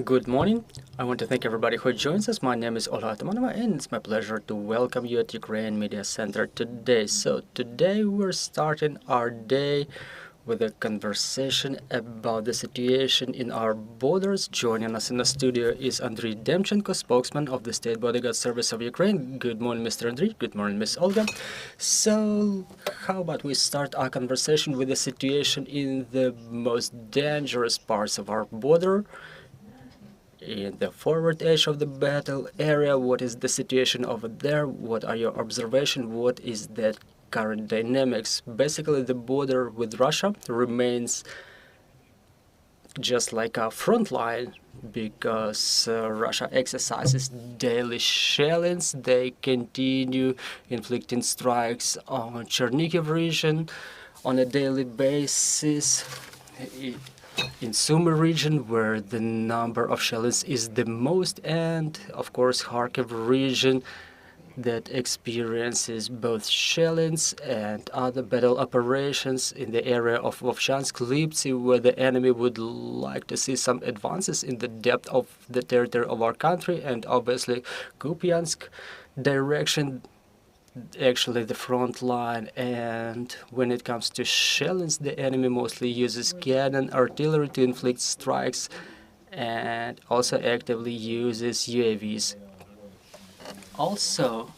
Good morning. I want to thank everybody who joins us. My name is Olha Atamanova, and it's my pleasure to welcome you at Ukraine Media Center today. So today we're starting our day with a conversation about the situation in our borders. Joining us in the studio is Andrii Demchenko, spokesman of the State Bodyguard Service of Ukraine. Good morning, Mr. Andrii. Good morning, Ms. Olga. So how about we start our conversation with the situation in the most dangerous parts of our border? In the forward edge of the battle area, what is the situation over there? What are your observations? What is the current dynamics? Basically, the border with Russia remains just like a front line because Russia exercises daily shellings. They continue inflicting strikes on Chernihiv region on a daily basis. In Sumy region, where the number of shellings is the most, and of course Kharkiv region that experiences both shellings and other battle operations in the area of Vovchansk, Lipsy, where the enemy would like to see some advances in the depth of the territory of our country, and obviously Kupiansk direction, actually the front line. And when it comes to shellings, the enemy mostly uses cannon artillery to inflict strikes and also actively uses UAVs. Also,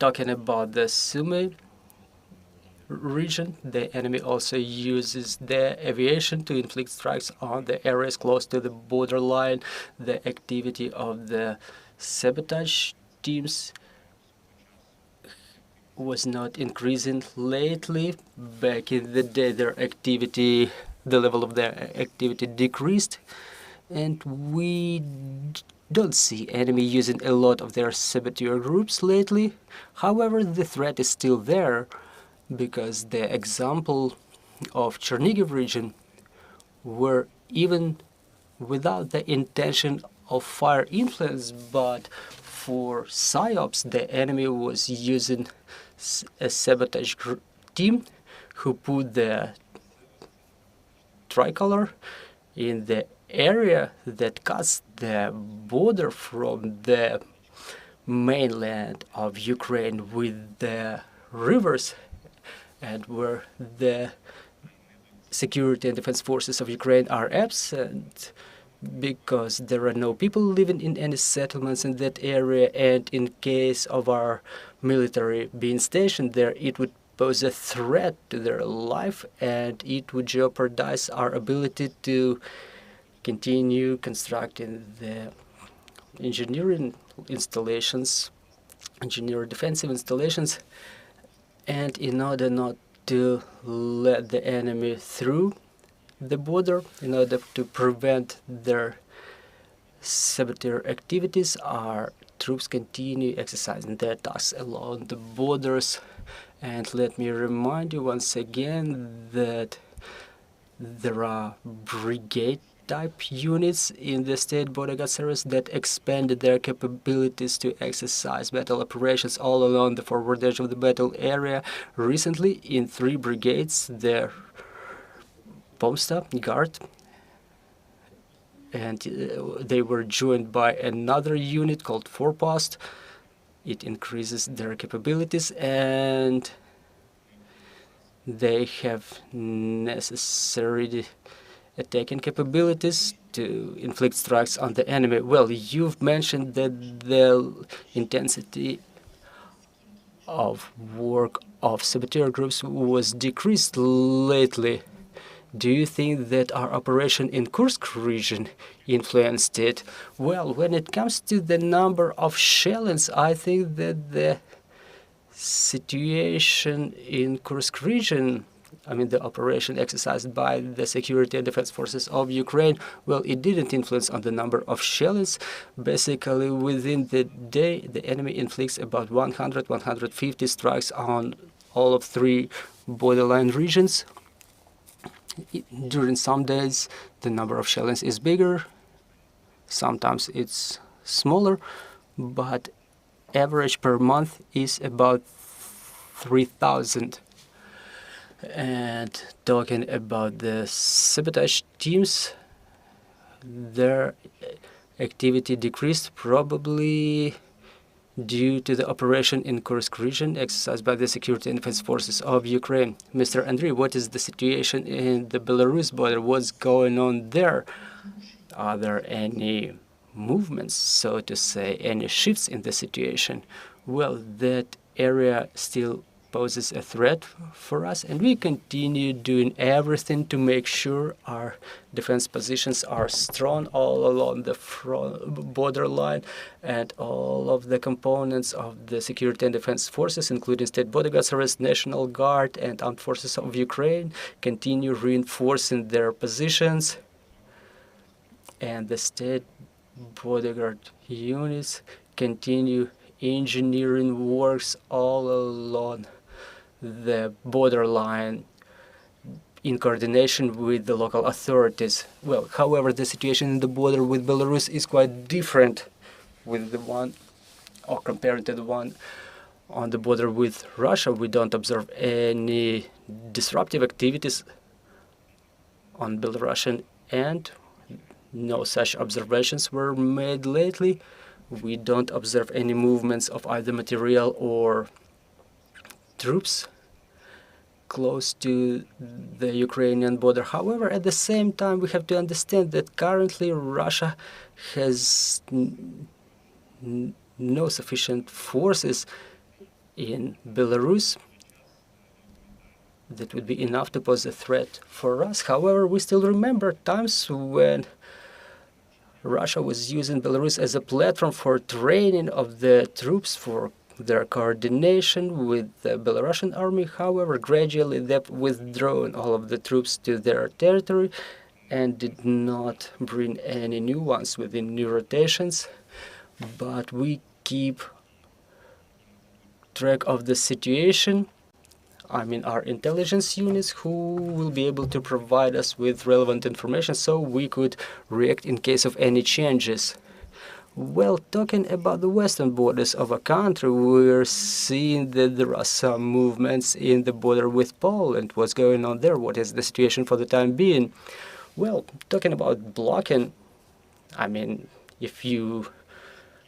talking about the Sumy region, the enemy also uses the aviation to inflict strikes on the areas close to the borderline. The activity of the sabotage teams was not increasing lately. Back in the day, the level of their activity decreased, and we don't see enemy using a lot of their saboteur groups lately. However, the threat is still there, because the example of Chernihiv region, where even without the intention of fire influence, but for psyops, the enemy was using a sabotage team who put the tricolor in the area that cuts the border from the mainland of Ukraine with the rivers, and where the security and defense forces of Ukraine are absent because there are no people living in any settlements in that area, and in case of our military being stationed there, it would pose a threat to their life, and it would jeopardize our ability to continue constructing the engineering installations, engineer defensive installations. And in order not to let the enemy through the border, in order to prevent their saboteur activities, our troops continue exercising their tasks along the borders. And let me remind you once again that there are brigade type units in the State Bodyguard Service that expanded their capabilities to exercise battle operations all along the forward edge of the battle area. Recently, in 3 brigades, the Pomsta Guard, and they were joined by another unit called Forepost. It increases their capabilities, and they have necessary attacking capabilities to inflict strikes on the enemy. Well, you've mentioned that the intensity of work of saboteur groups was decreased lately. Do you think that our operation in Kursk region influenced it? Well, when it comes to the number of shellings, I think that the situation in Kursk region, the operation exercised by the security and defense forces of Ukraine, well, it didn't influence on the number of shellings. Basically, within the day, the enemy inflicts about 150 strikes on all of 3 borderline regions. During some days, the number of shellings is bigger. Sometimes it's smaller, but average per month is about 3,000. And talking about the sabotage teams, their activity decreased, probably due to the operation in Kursk region exercised by the security and defense forces of Ukraine. Mr. Andrii, what is the situation in the Belarus border? What's going on there? Are there any movements, so to say, any shifts in the situation? Well, that area still poses a threat for us, and we continue doing everything to make sure our defense positions are strong all along the front borderline, and all of the components of the security and defense forces, including state bodyguards, National Guard, and armed forces of Ukraine, continue reinforcing their positions, and the state bodyguard units continue engineering works all along the borderline in coordination with the local authorities. Well, however, the situation in the border with Belarus is quite different with the one, or compared to the one on the border with Russia. We don't observe any disruptive activities on Belarusian end. No such observations were made lately. We don't observe any movements of either material or troops close to the Ukrainian border. However, at the same time, we have to understand that currently Russia has no sufficient forces in Belarus that would be enough to pose a threat for us. However, we still remember times when Russia was using Belarus as a platform for training of the troops, for their coordination with the Belarusian army. However, gradually they've withdrawn all of the troops to their territory and did not bring any new ones within new rotations. But we keep track of the situation. I mean, our intelligence units, who will be able to provide us with relevant information so we could react in case of any changes. Well, talking about the western borders of a country, we're seeing that there are some movements in the border with Poland. What's going on there? What is the situation for the time being? Well, talking about blocking, I mean, if you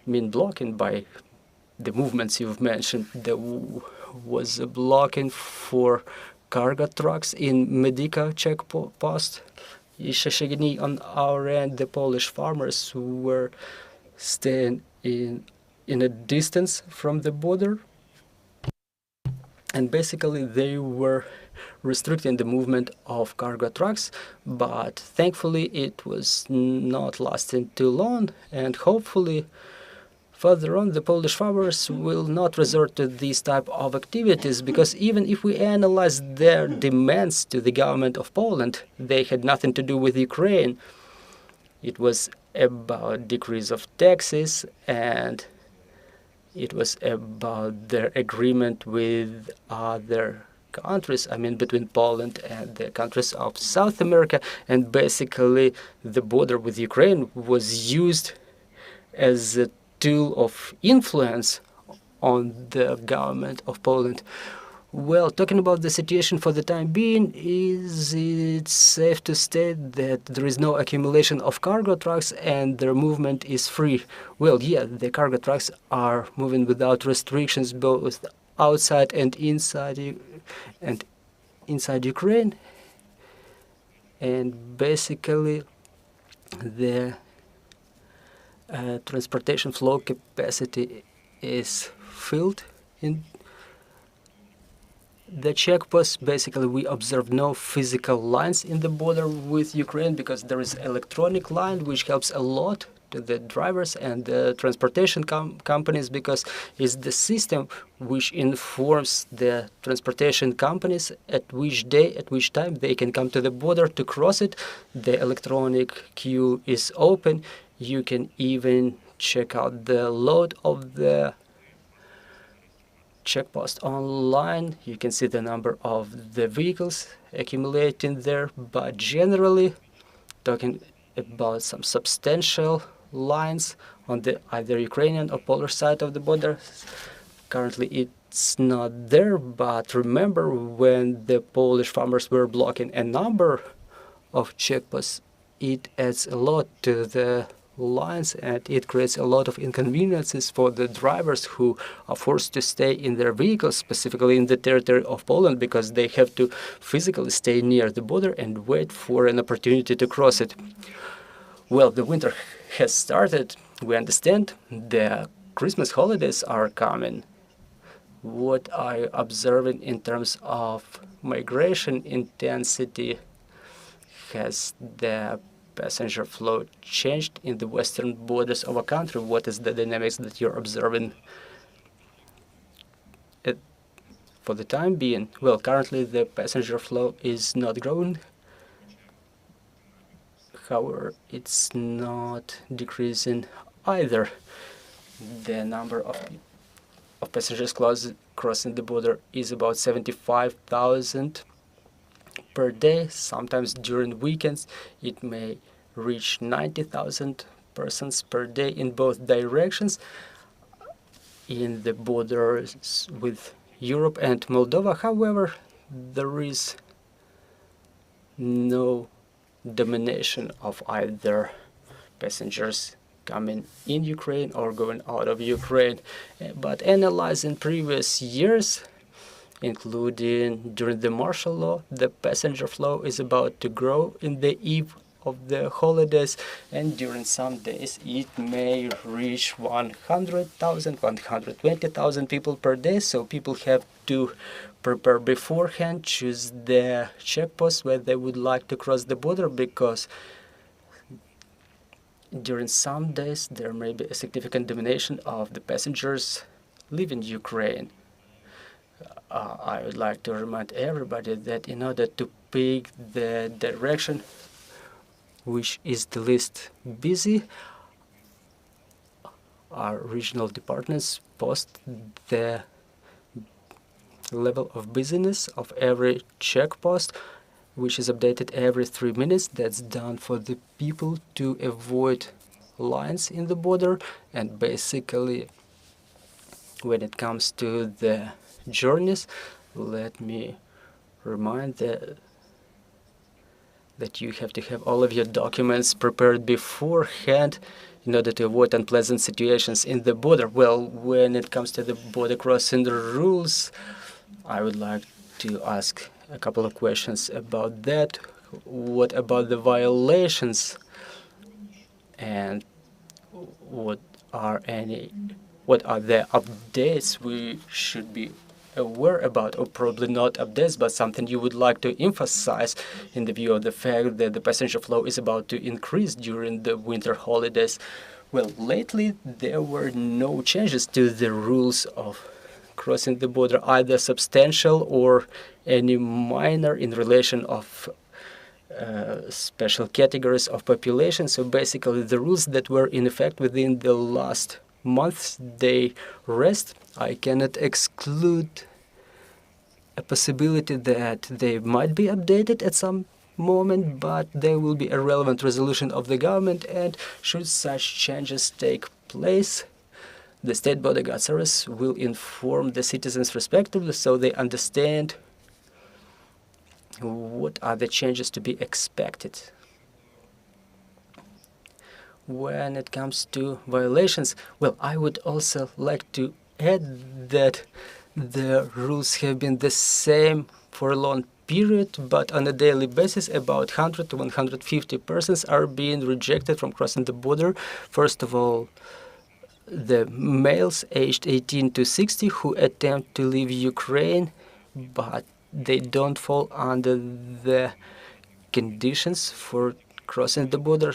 mean blocking by the movements you've mentioned, there was a blocking for cargo trucks in Medyka checkpost. On our end, the Polish farmers were staying in a distance from the border, and basically they were restricting the movement of cargo trucks, but thankfully it was not lasting too long, and hopefully further on the Polish farmers will not resort to these type of activities, because even if we analyze their demands to the government of Poland, they had nothing to do with Ukraine. It was about decrease of taxes, and it was about their agreement with other countries, I mean between Poland and the countries of South America, and basically the border with Ukraine was used as a tool of influence on the government of Poland. Well, talking about the situation for the time being, is it safe to state that there is no accumulation of cargo trucks and their movement is free? Well, yeah, the cargo trucks are moving without restrictions, both outside and inside Ukraine. And basically, the transportation flow capacity is filled in the checkpost. Basically, we observe no physical lines in the border with Ukraine, because there is electronic line which helps a lot to the drivers and the transportation companies, because it's the system which informs the transportation companies at which day, at which time they can come to the border to cross it. The electronic queue is open. You can even check out the load of the checkpost online. You can see the number of the vehicles accumulating there, but generally, talking about some substantial lines on the either Ukrainian or Polish side of the border, currently it's not there. But remember, when the Polish farmers were blocking a number of checkposts it adds a lot to the lines, and it creates a lot of inconveniences for the drivers who are forced to stay in their vehicles, specifically in the territory of Poland, because they have to physically stay near the border and wait for an opportunity to cross it. Well, the winter has started. We understand the Christmas holidays are coming. What I'm observing in terms of migration intensity, has the passenger flow changed in the western borders of a country? What is the dynamics that you're observing? For the time being, well, currently the passenger flow is not growing. However, it's not decreasing either. The number of passengers crossing the border is about 75,000 per day. Sometimes during weekends it may reach 90,000 persons per day in both directions. In the borders with Europe and Moldova, however, there is no domination of either passengers coming in Ukraine or going out of Ukraine. But analyzing previous years, including during the martial law, the passenger flow is about to grow in the eve of the holidays, and during some days it may reach 100,000, 120,000 people per day. So people have to prepare beforehand, choose the checkpost where they would like to cross the border, because during some days there may be a significant domination of the passengers leaving Ukraine. I would like to remind everybody that in order to pick the direction which is the least busy, our regional departments post the level of busyness of every checkpost, which is updated every 3 minutes. That's done for the people to avoid lines in the border. And basically, when it comes to the journeys, let me remind that you have to have all of your documents prepared beforehand in order to avoid unpleasant situations in the border. Well, when it comes to the border crossing rules, I would like to ask a couple of questions about that. What about the violations, and what are the updates we should be aware about, or probably not updates, but something you would like to emphasize in the view of the fact that the passenger flow is about to increase during the winter holidays? Well, lately there were no changes to the rules of crossing the border, either substantial or any minor in relation of special categories of population. So basically the rules that were in effect within the last months, they rest. I cannot exclude a possibility that they might be updated at some moment, but there will be a relevant resolution of the government, and should such changes take place, the State Border Guard Service will inform the citizens respectively so they understand what are the changes to be expected. When it comes to violations, well, I would also like to add that the rules have been the same for a long period, but on a daily basis about 100 to 150 persons are being rejected from crossing the border. First of all, the males aged 18 to 60 who attempt to leave Ukraine, but they don't fall under the conditions for crossing the border.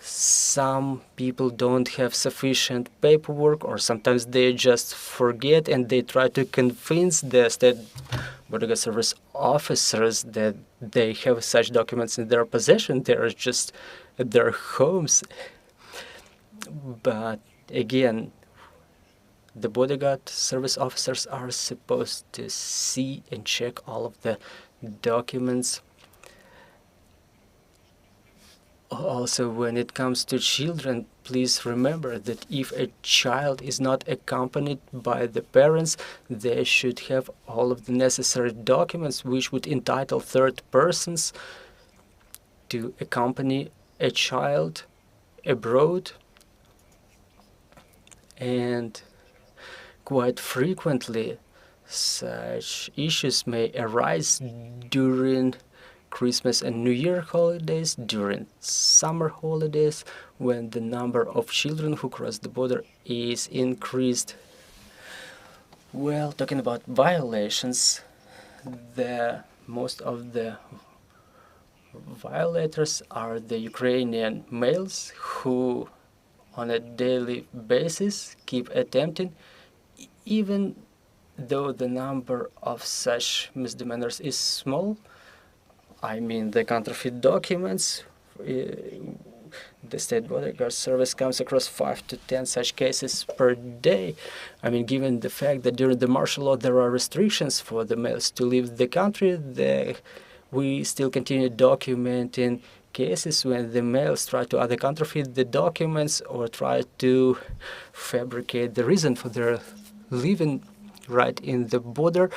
Some people don't have sufficient paperwork, or sometimes they just forget, and they try to convince the State Border Service officers that they have such documents in their possession. They are just at their homes. But again, the Border Guard Service officers are supposed to see and check all of the documents. Also, when it comes to children, please remember that if a child is not accompanied by the parents, they should have all of the necessary documents which would entitle third persons to accompany a child abroad, and quite frequently such issues may arise during Christmas and New Year holidays, during summer holidays, when the number of children who cross the border is increased. Well, talking about violations, most of the violators are the Ukrainian males who on a daily basis keep attempting, even though the number of such misdemeanors is small. I mean, the counterfeit documents, the State Border Guard Service comes across 5 to 10 such cases per day. I mean, given the fact that during the martial law there are restrictions for the males to leave the country, we still continue documenting cases when the males try to either counterfeit the documents or try to fabricate the reason for their leaving right in the border.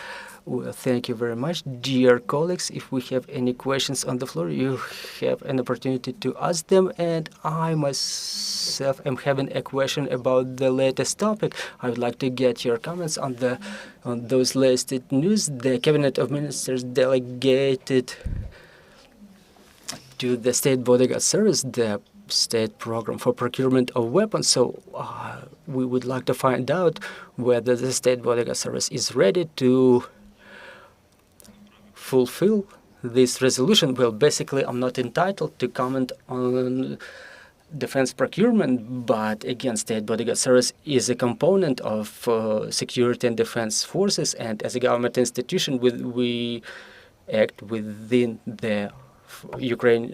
Well, thank you very much, dear colleagues. If we have any questions on the floor, you have an opportunity to ask them. And I myself am having a question about the latest topic. I would like to get your comments on those latest news. The Cabinet of Ministers delegated to the State Border Guard Service the state program for procurement of weapons. So we would like to find out whether the State Border Guard Service is ready to fulfill this resolution. Well, basically, I'm not entitled to comment on defense procurement, but again, State Border Guard Service is a component of security and defense forces, and as a government institution, we act within the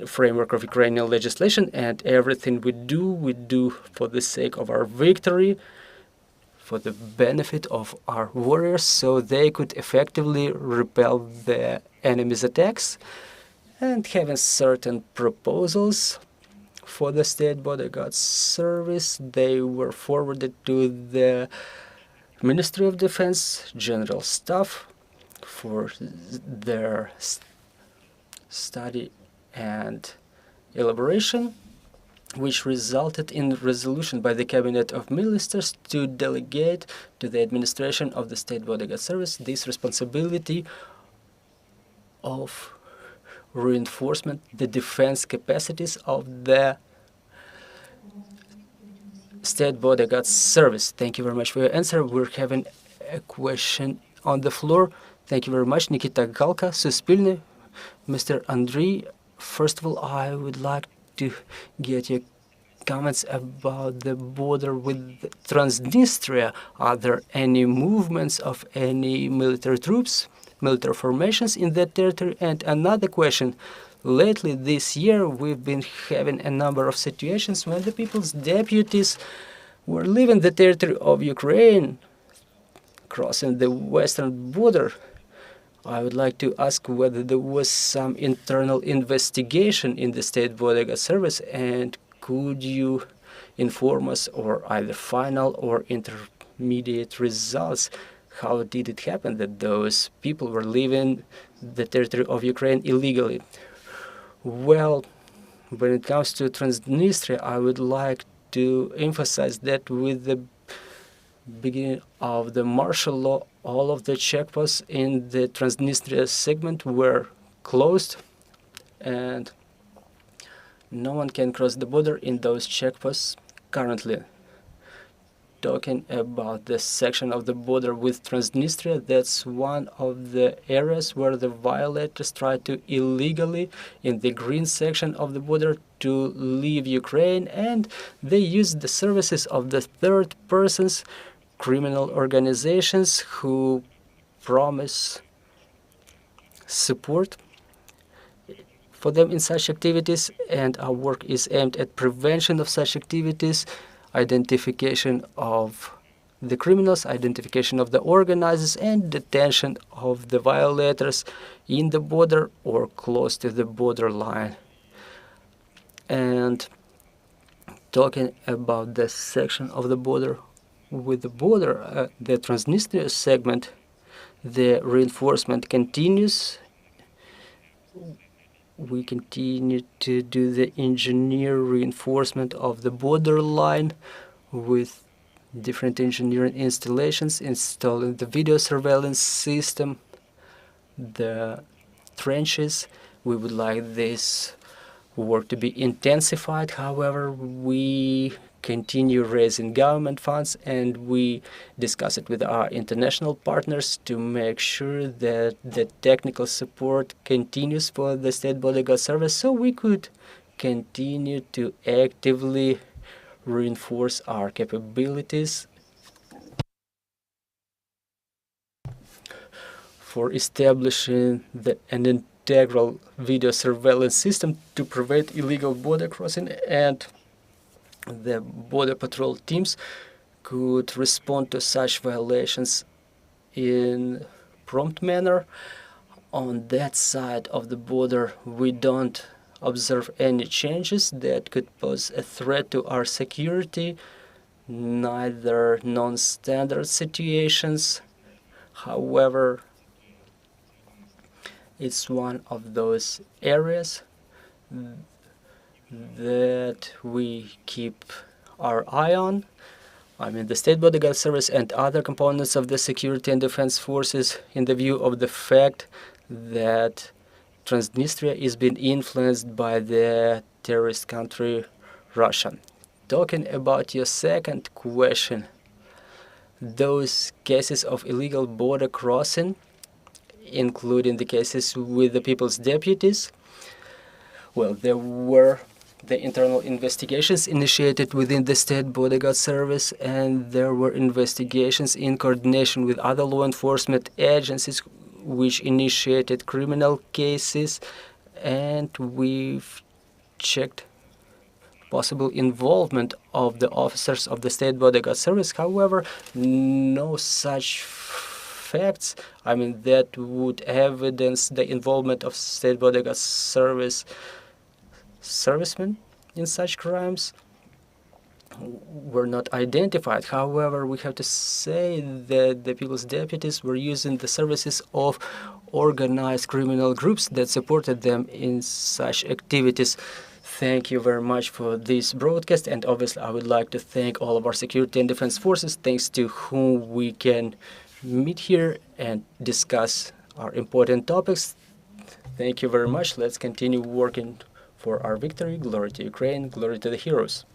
framework of Ukrainian legislation, and everything we do for the sake of our victory, for the benefit of our warriors, so they could effectively repel the enemy's attacks. And having certain proposals for the State Border Guard Service, they were forwarded to the Ministry of Defense General Staff for their study and elaboration, which resulted in resolution by the Cabinet of Ministers to delegate to the administration of the State Border Guard Service this responsibility of reinforcement the defense capacities of the State Border Guard Service. Thank you very much for your answer. We're having a question on the floor. Thank you very much. Nikita Galka, Suspilny. Mr. Andrii, first of all, I would like to get your comments about the border with Transnistria. Are there any movements of any military troops, military formations in that territory? And another question, lately this year we've been having a number of situations when the people's deputies were leaving the territory of Ukraine, crossing the western border. I would like to ask whether there was some internal investigation in the State Border Guard Service, and could you inform us, or either final or intermediate results, how did it happen that those people were leaving the territory of Ukraine illegally? Well, when it comes to Transnistria, I would like to emphasize that with the beginning of the martial law, all of the checkposts in the Transnistria segment were closed, and no one can cross the border in those checkposts currently. Talking about the section of the border with Transnistria, that's one of the areas where the violators try to illegally, in the green section of the border, to leave Ukraine, and they use the services of the third persons, criminal organizations who promise support for them in such activities, and our work is aimed at prevention of such activities, identification of the criminals, identification of the organizers, and detention of the violators in the border or close to the borderline. And talking about the section of the border with the border, the Transnistria segment, the reinforcement continues we continue to do the engineer reinforcement of the borderline with different engineering installations, installing the video surveillance system, the trenches. We would like this work to be intensified. However, we continue raising government funds, and we discuss it with our international partners to make sure that the technical support continues for the State Border Guard Service, so we could continue to actively reinforce our capabilities for establishing an integral video surveillance system to prevent illegal border crossing, and the border patrol teams could respond to such violations in prompt manner. On that side of the border, we don't observe any changes that could pose a threat to our security, neither non-standard situations. However, it's one of those areas that we keep our eye on. I mean, the State Border Guard Service and other components of the security and defense forces, in the view of the fact that Transnistria is being influenced by the terrorist country Russia. Talking about your second question, those cases of illegal border crossing, including the cases with the people's deputies, well, there were the internal investigations initiated within the State Border Guard Service, and there were investigations in coordination with other law enforcement agencies which initiated criminal cases, and we've checked possible involvement of the officers of the State Border Guard Service. However, no such facts, I mean, that would evidence the involvement of State Border Guard Service servicemen in such crimes were not identified. However, we have to say that the people's deputies were using the services of organized criminal groups that supported them in such activities. Thank you very much for this broadcast, and obviously I would like to thank all of our security and defense forces, thanks to whom we can meet here and discuss our important topics. Thank you very much. Let's continue working for our victory. Glory to Ukraine, glory to the heroes.